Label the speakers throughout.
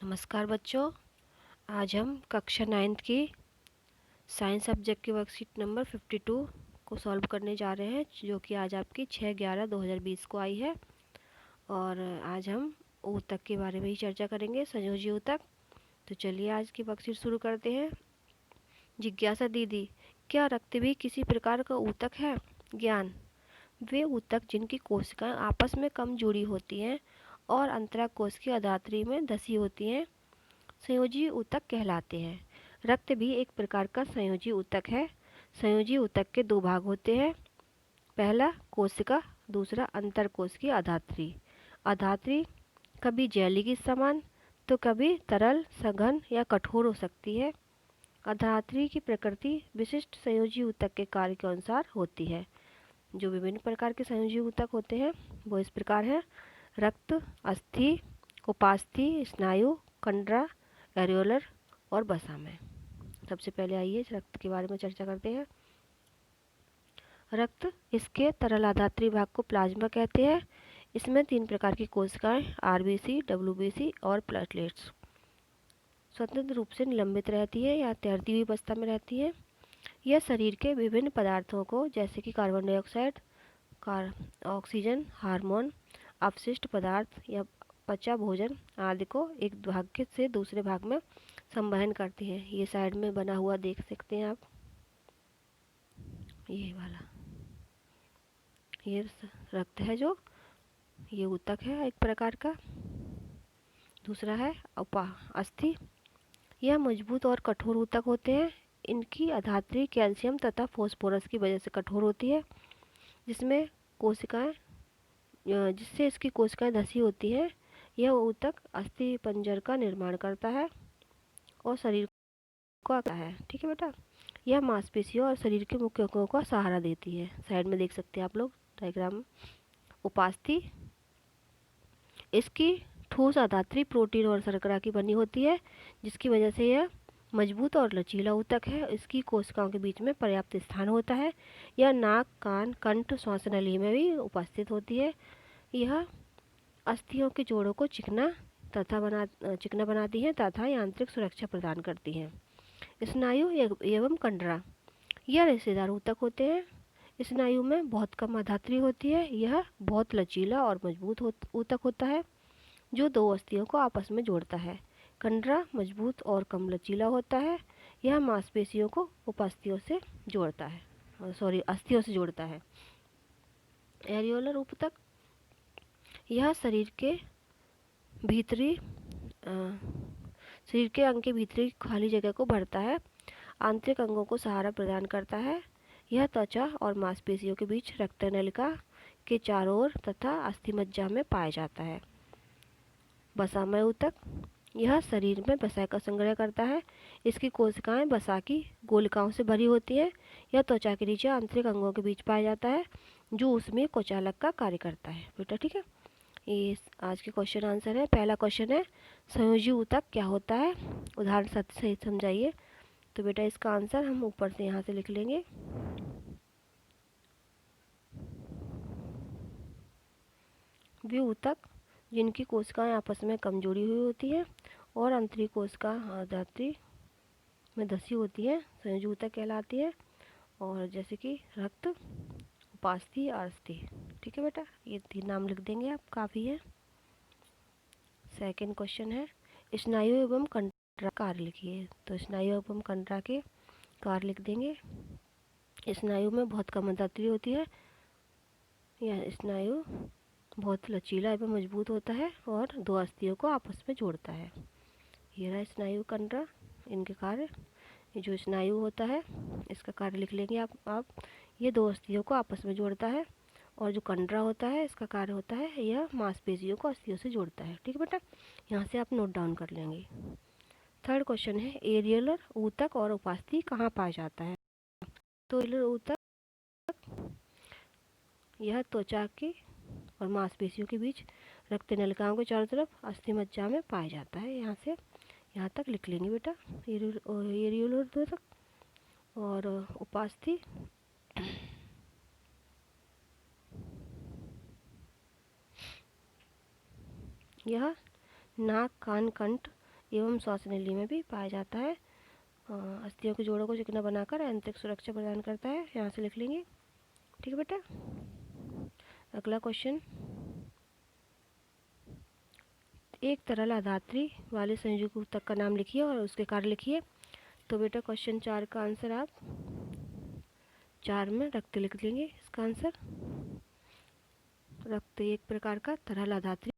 Speaker 1: नमस्कार बच्चों। आज हम कक्षा 9th की साइंस सब्जेक्ट की वर्कशीट नंबर 52 को सॉल्व करने जा रहे हैं, जो कि आज आपकी 6/11/2020 को आई है। और आज हम ऊतक के बारे में ही चर्चा करेंगे, संयोजी ऊतक। तो चलिए आज की वर्कशीट शुरू करते हैं। जिज्ञासा दीदी, क्या रक्त भी किसी प्रकार का ऊतक है? ज्ञान, वे ऊतक जिनकी कोशिकाएं आपस में कम जुड़ी होती हैं और अंतराकोश की अधात्री में धसी होती हैं संयोजी ऊतक कहलाते हैं। रक्त भी एक प्रकार का संयोजी ऊतक है। संयोजी ऊतक के दो भाग होते हैं, पहला कोशिका, दूसरा अंतरकोश की अधात्री। अधात्री कभी जेली के समान तो कभी तरल, सघन या कठोर हो सकती है। अधात्री की प्रकृति विशिष्ट संयोजी ऊतक के कार्य के अनुसार होती है। जो विभिन्न प्रकार के संयोजी ऊतक होते हैं वो इस प्रकार हैं: रक्त, अस्थि, उपास्थि, स्नायु, कंडरा, एरियोलर और वसामय। सबसे पहले आइए रक्त के बारे में चर्चा करते हैं। रक्त, इसके तरल अधात्री भाग को प्लाज्मा कहते हैं। इसमें 3 प्रकार की कोशिकाएं, आरबीसी, डब्ल्यूबीसी और प्लेटलेट्स स्वतंत्र रूप से निलंबित रहती है या तैरती हुई अवस्था में रहती है। यह शरीर के विभिन्न पदार्थों को, जैसे कि कार्बन डाइऑक्साइड, ऑक्सीजन, हार्मोन, अपशिष्ट पदार्थ या पचा भोजन आदि को एक भाग से दूसरे भाग में संवहन करती हैं। ये साइड में बना हुआ देख सकते हैं आप, ये वाला, ये रक्त है, जो ये ऊतक है एक प्रकार का। दूसरा है अस्थि, यह मजबूत और कठोर ऊतक होते हैं। इनकी अधात्री कैल्शियम तथा फास्फोरस की वजह से कठोर होती है, जिसमें कोशिकाएं जिससे इसकी कोशिकाएं धसी होती हैं। यह ऊतक अस्थि पंजर का निर्माण करता है और शरीर को आता है। ठीक है बेटा, यह मांसपेशियों और शरीर के मुख्य अंगों का सहारा देती है। साइड में देख सकते हैं आप लोग डायग्राम। उपास्थि, इसकी ठोस अधात्री प्रोटीन और शर्करा की बनी होती है, जिसकी वजह से यह मजबूत और लचीला ऊतक है। इसकी कोशिकाओं के बीच में पर्याप्त स्थान होता है। यह नाक, कान, कंठ, श्वासनली में भी उपस्थित होती है। यह अस्थियों के जोड़ों को चिकना बनाती हैं तथा यांत्रिक सुरक्षा प्रदान करती हैं। स्नायु एवं कंडरा, यह रेशेदार ऊतक होते हैं। स्नायु में बहुत कम अधात्री होती है। यह बहुत लचीला और मजबूत ऊतक होता है, जो दो अस्थियों को आपस में जोड़ता है। कंडरा मजबूत और कम लचीला होता है। यह मांसपेशियों को उपस्थियों से जोड़ता है, अस्थियों से जोड़ता है। एरियोलर ऊतक, यह शरीर के अंग के भीतरी खाली जगह को भरता है, आंतरिक अंगों को सहारा प्रदान करता है। यह त्वचा और मांसपेशियों के बीच रक्तनलिका के चारों ओर तथा अस्थिमज्जा में पाया जाता है। वसामय ऊतक, यह शरीर में वसा का संग्रह करता है। इसकी कोशिकाएं वसा की गोलिकाओं से भरी होती हैं। यह त्वचा के नीचे आंतरिक अंगों के बीच पाया जाता है, जो उसमें कोचालक का कार्य करता है बेटा। ठीक है, ये आज के क्वेश्चन आंसर है। पहला क्वेश्चन है, संयोजी ऊतक क्या होता है? उदाहरण सत्य से समझाइए। तो बेटा इसका आंसर हम ऊपर से यहाँ से लिख लेंगे। वे ऊतक जिनकी कोशिकाएं आपस में कम जुड़ी हुई होती हैं और अंतरी कोशिका अधात्री में धसी होती है, संयोजी ऊतक कहलाती है। और जैसे कि रक्त, उपास्थि, अस्थि। ठीक है बेटा, ये 3 नाम लिख देंगे आप, काफ़ी है। सेकंड क्वेश्चन है, स्नायु एवं कंडरा कार्य लिखिए। तो स्नायु एवं कंडरा के कार्य लिख देंगे। स्नायु में बहुत कम अधात्री होती है। यह स्नायु बहुत लचीला एवं मजबूत होता है और दो अस्थियों को आपस में जोड़ता है। ये रहा स्नायु, कंडरा, इनके कार्य। ये जो स्नायु होता है इसका कार्य लिख लेंगे आप। ये दो अस्थियों को आपस में जोड़ता है। और जो कंडरा होता है इसका कार्य होता है, यह मांसपेशियों को अस्थियों से जोड़ता है। ठीक है बेटा, यहाँ से आप नोट डाउन कर लेंगे। थर्ड क्वेश्चन है, एरियोलर ऊतक और उपास्थि कहाँ पाया जाता है? तो एरियोलर ऊतक यह त्वचा के और मांसपेशियों के बीच रक्त नलिकाओं के चारों तरफ अस्थिमज्जा में पाया जाता है। यहाँ से यहाँ तक लिख लेंगे बेटा, एरियोलर ऊतक और उपास्थि यह नाक, कान, कंठ एवं श्वासनली में भी पाया जाता है। अस्थियों के जोड़ों को चिकना बनाकर आंतरिक सुरक्षा प्रदान करता है। यहाँ से लिख लेंगे। ठीक है बेटा। अगला क्वेश्चन, एक तरल अधात्री वाले संयुग ऊतक का नाम लिखिए और उसके कार्य लिखिए। तो बेटा क्वेश्चन 4 का आंसर आप 4 में रक्त लिख लेंगे। इसका आंसर रक्त एक प्रकार का तरल अधात्री,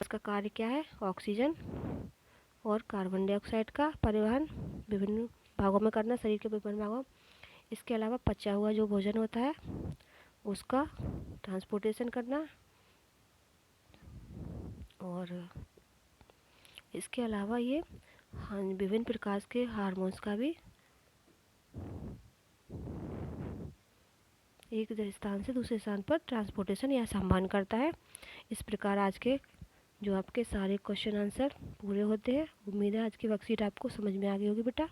Speaker 1: इसका कार्य क्या है? ऑक्सीजन और कार्बन डाइऑक्साइड का परिवहन विभिन्न भागों में करना, शरीर के विभिन्न भागों। इसके अलावा पचा हुआ जो भोजन होता है उसका ट्रांसपोर्टेशन करना, और इसके अलावा ये विभिन्न प्रकार के हार्मोन्स का भी एक स्थान से दूसरे स्थान पर ट्रांसपोर्टेशन या संवहन करता है। इस प्रकार आज के जो आपके सारे क्वेश्चन आंसर पूरे होते हैं। उम्मीद है आज की वर्कशीट आपको समझ में आ गई होगी बेटा।